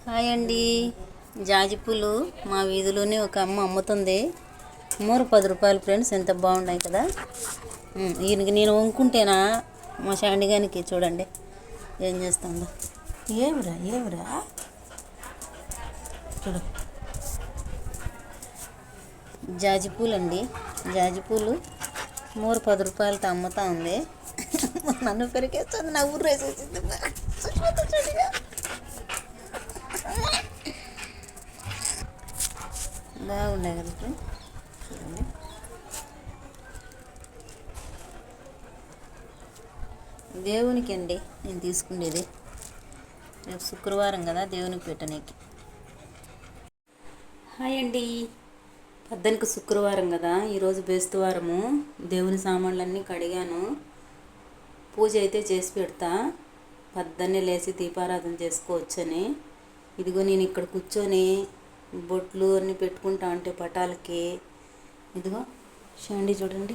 Hi అండి. జాజి పూలు మా వీధిలోనే ఒక అమ్మ అమ్ముతుంది. మూర 10 రూపాయలు ఫ్రెండ్స్. ఎంత బాగున్నాయి కదా. ఈయనకి నేను వంకుంటేనా మా శాండిగానికి చూడండి ఏం చేస్తుందో. ఏమిరా చూడు. జాజి పూలు అండి. జాజి పూలు మూర 10 రూపాయలతో అమ్ముతా ఉంది. నన్ను పెరిగేస్తుంది, నా ఊరు వేసేసింది. బాగున్నాయి కదా ఫ్రెండ్. చూడండి. దేవునికి అండి నేను తీసుకునేది. రేపు శుక్రవారం కదా, దేవునికి పెట్టనీకి. హాయ్ అండి. పద్దనికి శుక్రవారం కదా, ఈరోజు బేస్తువారము. దేవుని సామాన్లన్నీ కడిగాను. పూజ అయితే చేసి పెడతా. పద్దన్నే లేచి దీపారాధన చేసుకోవచ్చని. ఇదిగో నేను ఇక్కడ కూర్చొని బొట్లు అన్నీ పెట్టుకుంటా అంటే పటాలకి. ఇదిగో షాండి చూడండి.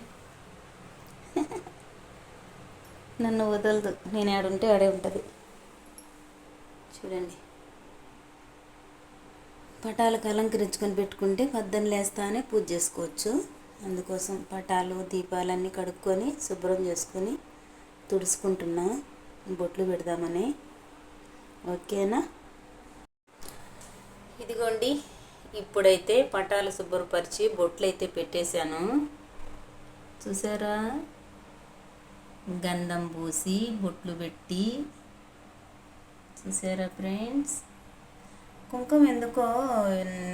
నన్ను వదలదు, నేను ఆడుంటే ఆడే ఉంటుంది. చూడండి, పటాలకు అలంకరించుకొని పెట్టుకుంటే పద్దెని లేస్తానే పూజ చేసుకోవచ్చు. అందుకోసం పటాలు దీపాలన్నీ కడుక్కొని శుభ్రం చేసుకొని తుడుచుకుంటున్నా, బొట్లు పెడదామని. ఓకేనా. ఇదిగోండి, ఇప్పుడైతే పటాలు శుభ్రపరిచి బొట్లు అయితే పెట్టేశాను. చూసారా, గంధం పూసి బొట్లు పెట్టి. చూసారా ఫ్రెండ్స్. కుంకుమ ఎందుకో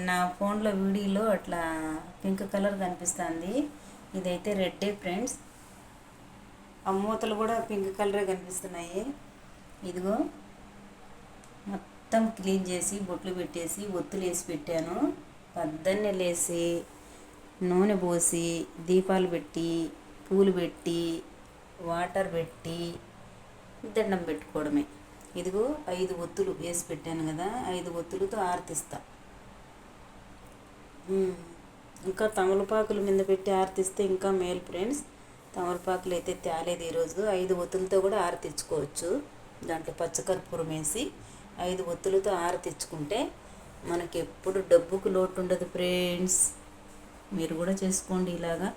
నా ఫోన్లో వీడియోలో అట్లా పింక్ కలర్ కనిపిస్తుంది. ఇదైతే రెడ్డే ఫ్రెండ్స్. ఆ మూతలు కూడా పింక్ కలరే కనిపిస్తున్నాయి. ఇదిగో మొత్తం క్లీన్ చేసి బొట్లు పెట్టేసి ఒత్తులు వేసి పెట్టాను. పద్దన్నే లేసి నూనె పోసి దీపాలు పెట్టి పూలు పెట్టి వాటర్ పెట్టి దండం పెట్టుకోవడమే. ఇదిగో 5 ఒత్తులు వేసి పెట్టాను కదా, 5 ఒత్తులతో ఆరతిస్తా. ఇంకా తమలపాకుల మీద పెట్టి ఆరతిస్తే ఇంకా మేలు ఫ్రెండ్స్. తమలపాకులు అయితే తేలేదు ఈరోజు. 5 ఒత్తులతో కూడా ఆరతిచ్చుకోవచ్చు. దాంట్లో పచ్చకర్పూరం వేసి 5 ఒత్తులతో ఆరతిచ్చుకుంటే మనకి ఎప్పుడు డబ్బుకు లోటు ఉండదు ఫ్రెండ్స్. మీరు కూడా చేసుకోండి ఇలాగా.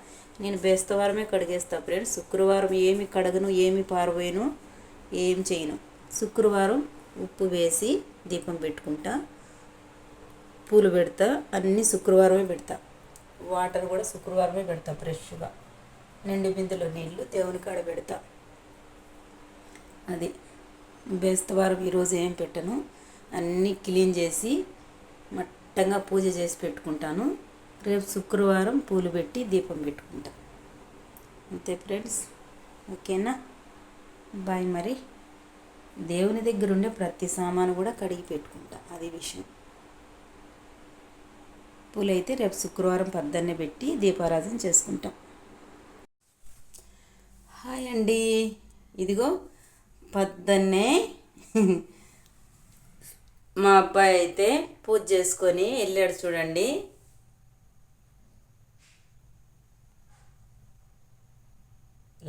నేను బేస్తవారమే కడిగేస్తా ఫ్రెండ్స్. శుక్రవారం ఏమి కడగను, ఏమి పారబోయను, ఏం చేయను. శుక్రవారం ఉప్పు వేసి దీపం పెట్టుకుంటా, పూలు పెడతా, అన్నీ శుక్రవారమే పెడతా. వాటర్ కూడా శుక్రవారమే పెడతా ఫ్రెష్గా. నిండు బిందులో నీళ్ళు దేవుని కాడ పెడతా. అది బేస్తవారం ఈరోజు ఏం పెట్టను. అన్నీ క్లీన్ చేసి మట్టంగా పూజ చేసి పెట్టుకుంటాను. రేపు శుక్రవారం పూలు పెట్టి దీపం పెట్టుకుంటా. అంతే ఫ్రెండ్స్. ఓకేనా. బాయ్. మరి దేవుని దగ్గర ఉండే ప్రతి సామాను కూడా కడిగి పెట్టుకుంటా, అది విషయం. పూలైతే రేపు శుక్రవారం పద్దన్నే పెట్టి దీపారాధన చేసుకుంటాం. హాయ్ అండి. ఇదిగో పద్దన్నే మా అబ్బాయి అయితే పూజ చేసుకొని వెళ్ళాడు చూడండి.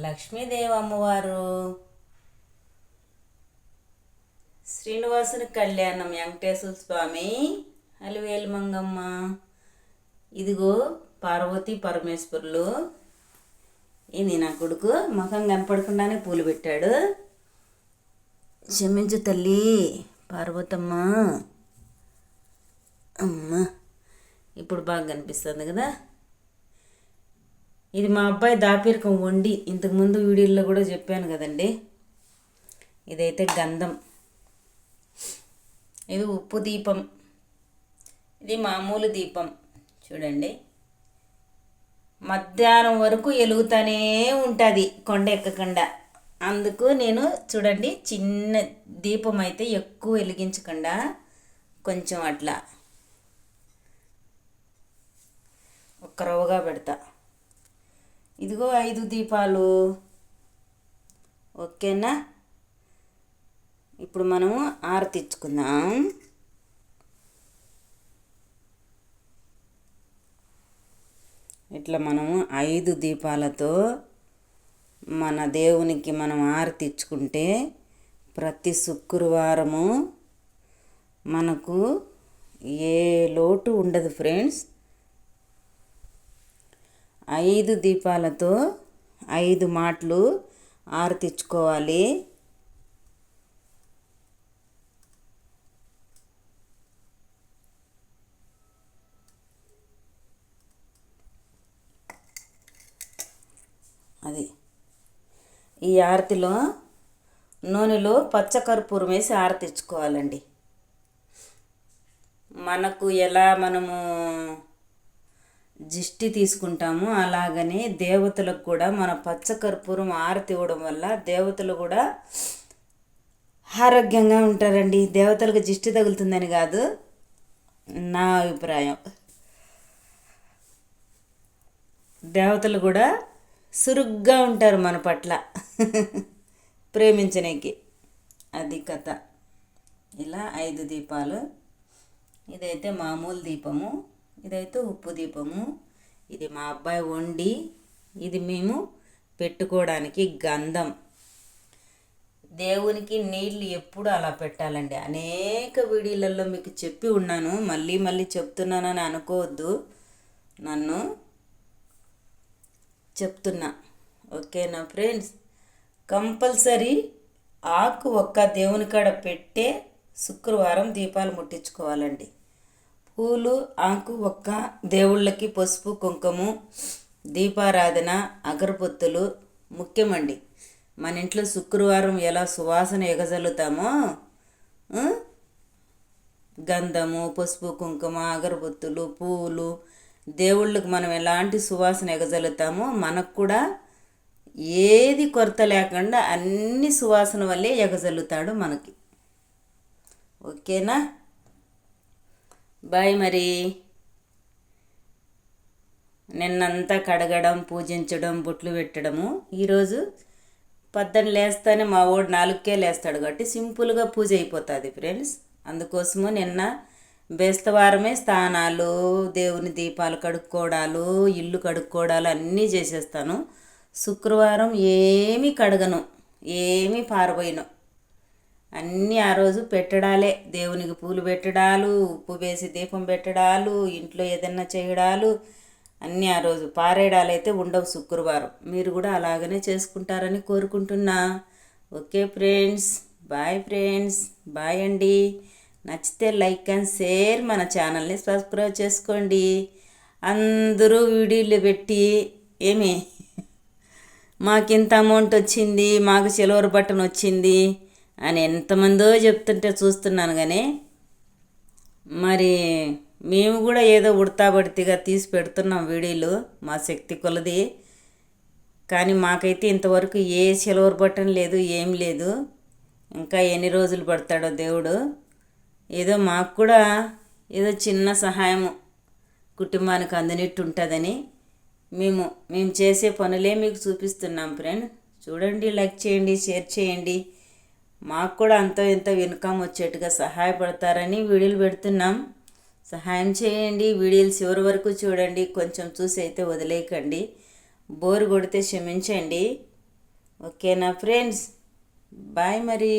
లక్ష్మీదేవి అమ్మవారు, శ్రీనివాసుని కళ్యాణం, వెంకటేశ్వర స్వామి, అలివేలు మంగమ్మ. ఇదిగో పార్వతీ పరమేశ్వరులు. ఇది నా కొడుకు ముఖం కనపడకుండానే పూలు పెట్టాడు. క్షమించు తల్లి పార్వతమ్మ. అమ్మ, ఇప్పుడు బాగా కనిపిస్తుంది కదా. ఇది మా అబ్బాయి దాపీరకం వండి, ఇంతకుముందు వీడియోలో కూడా చెప్పాను కదండి. ఇదైతే గంధం, ఇది ఉప్పు దీపం, ఇది మామూలు దీపం. చూడండి, మధ్యాహ్నం వరకు వెలుగుతూనే ఉంటుంది కొండ ఎక్కకుండా. అందుకు నేను చూడండి చిన్న దీపం అయితే ఎక్కువ వెలిగించకుండా కొంచెం అట్లా ఒక్క రవ్వగా పెడతా. ఇదిగో 5 దీపాలు. ఓకేనా. ఇప్పుడు మనము ఆరతిచ్చుకుందాం. ఇట్లా మనము 5 దీపాలతో మన దేవునికి మనం ఆరతిచ్చుకుంటే ప్రతి శుక్రవారము మనకు ఏ లోటు ఉండదు ఫ్రెండ్స్. 5 దీపాలతో 5 మాటలు ఆరతిచ్చుకోవాలి. అది ఈ ఆరతిలో నూనెలో పచ్చకర్పూరం వేసి ఆరతిచ్చుకోవాలండి. మనకు ఎలా మనము దిష్టి తీసుకుంటాము అలాగనే దేవతలకు కూడా మన పచ్చకర్పూరం ఆరతి ఇవ్వడం వల్ల దేవతలు కూడా ఆరోగ్యంగా ఉంటారండి. దేవతలకు దిష్టి తగులుతుందని కాదు, నా అభిప్రాయం. దేవతలు కూడా సురుగ్గా ఉంటారు మన పట్ల ప్రేమించడానికి. అది కథ. ఇలా 5 దీపాలు. ఇదైతే మామూలు దీపము, ఇదైతే ఉప్పు దీపము. ఇది మా అబ్బాయి వండి, ఇది మేము పెట్టుకోవడానికి గంధం. దేవునికి నీళ్ళు ఎప్పుడు అలా పెట్టాలండి. అనేక వీడియోలలో మీకు చెప్పి ఉన్నాను, మళ్ళీ మళ్ళీ చెప్తున్నానని అనుకోవద్దు, నన్ను చెప్తున్నా. ఓకేనా ఫ్రెండ్స్? కంపల్సరీ ఆకు ఒక్క దేవుని కాడ పెట్టే శుక్రవారం దీపాలు ముట్టించుకోవాలండి. పూలు, ఆకు ఒక్క దేవుళ్ళకి పసుపు కుంకుమ, దీపారాధన, అగరబత్తులు ముఖ్యమండి. మన ఇంట్లో శుక్రవారం ఎలా సువాసన ఎగజల్లుతామో గంధము, పసుపు కుంకుమ, అగరబత్తులు, పూలు, దేవుళ్ళకి మనం ఎలాంటి సువాసన ఎగజల్లుతామో మనకు కూడా ఏది కొరత లేకుండా అన్ని సువాసన వల్లే ఎగజల్లుతాడు మనకి. ఓకేనా? బాయ్. మరి నిన్నంతా కడగడం, పూజించడం, బొట్లు పెట్టడము. ఈరోజు పొద్దున్న లేస్తానే మా వాడు 4కే లేస్తాడు కాబట్టి సింపుల్గా పూజ అయిపోతుంది ఫ్రెండ్స్. అందుకోసము నిన్న బేస్తవారమే స్నానాలు, దేవుని దీపాలు కడుక్కోవడాలు, ఇల్లు కడుక్కోవడాలు అన్నీ చేసేస్తాను. శుక్రవారం ఏమీ కడగను, ఏమీ పారబోయను. అన్నీ ఆ రోజు పెట్టడాలే. దేవునికి పూలు పెట్టడాలు, ఉప్పు వేసి దీపం పెట్టడాలు, ఇంట్లో ఏదన్నా చేయడాలు అన్నీ ఆ రోజు. పారేయడాలు అయితే ఉండవు శుక్రవారం. మీరు కూడా అలాగనే చేసుకుంటారని కోరుకుంటున్నా. Okay friends, bye friends, bye అండి. నచ్చితే లైక్ అండ్ షేర్, మన ఛానల్ని సబ్స్క్రైబ్ చేసుకోండి. అందరూ వీడియోలు పెట్టి ఏమి మాకింత అమౌంట్ వచ్చింది, మాకు సిల్వర్ బటన్ వచ్చింది అని ఎంతమందో చెప్తుంటే చూస్తున్నాను. కానీ మరి మేము కూడా ఏదో ఉడతాబడితిగా తీసి పెడుతున్నాం వీడియోలు మా శక్తి కొలది. కానీ మాకైతే ఇంతవరకు ఏ సిల్వర్ బటన్ లేదు, ఏం లేదు. ఇంకా ఎన్ని రోజులు పడతాడో దేవుడు. ఏదో మాకు కూడా ఏదో చిన్న సహాయము కుటుంబానికి అందినట్టు ఉంటుందని మేము చేసే పనులే మీకు చూపిస్తున్నాం ఫ్రెండ్. చూడండి, లైక్ చేయండి, షేర్ చేయండి. మాకు కూడా అంతో ఎంతో ఇన్కమ్ వచ్చేట్టుగా సహాయపడతారని వీడియోలు పెడుతున్నాం. సహాయం చేయండి. వీడియోలు చివరి వరకు చూడండి. కొంచెం చూసి అయితే వదిలేయకండి. బోర్ కొడితే క్షమించండి. ఓకేనా ఫ్రెండ్స్? బాయ్ మరి.